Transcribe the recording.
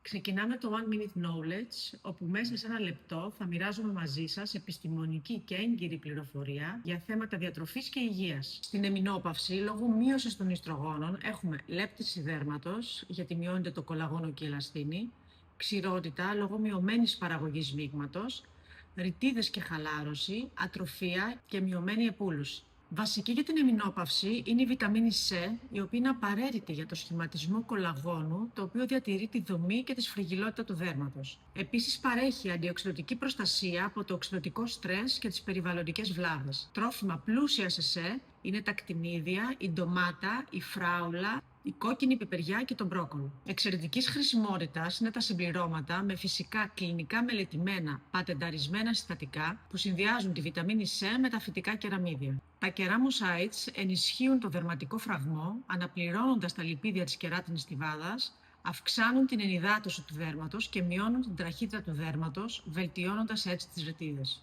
Ξεκινάμε το One Minute Knowledge, όπου μέσα σε ένα λεπτό θα μοιράζομαι μαζί σας επιστημονική και έγκυρη πληροφορία για θέματα διατροφής και υγείας. Στην εμεινόπαυση, λόγω μείωσης των ιστρογόνων, έχουμε λέπτιση δέρματος, γιατί μειώνεται το κολαγόνο και η ελαστίνη, ξηρότητα λόγω μειωμένης παραγωγής μείγματος, ρητίδες και χαλάρωση, ατροφία και μειωμένη επούλωση. Βασική για την εμεινόπαυση είναι η βιταμίνη C, η οποία είναι απαραίτητη για το σχηματισμό κολαγόνου, το οποίο διατηρεί τη δομή και τη σφριγγυλότητα του δέρματος. Επίσης, παρέχει αντιοξυδωτική προστασία από το οξυδωτικό στρες και τις περιβαλλοντικές βλάβες. Τρόφιμα πλούσια σε C είναι τα κτηνίδια, η ντομάτα, η φράουλα, η κόκκινη πιπεριά και το μπρόκολο. Εξαιρετικής χρησιμότητας είναι τα συμπληρώματα με φυσικά κλινικά μελετημένα πατενταρισμένα συστατικά που συνδυάζουν τη βιταμίνη C με τα φυτικά κεραμίδια. Τα κεράμοσάιτς ενισχύουν το δερματικό φραγμό, αναπληρώνοντας τα λιπίδια της κεράτινης στιβάδας, αυξάνουν την ενυδάτωση του δέρματος και μειώνουν την τραχύτητα του δέρματος, βελτιώνοντας έτσι τις ρητίδες.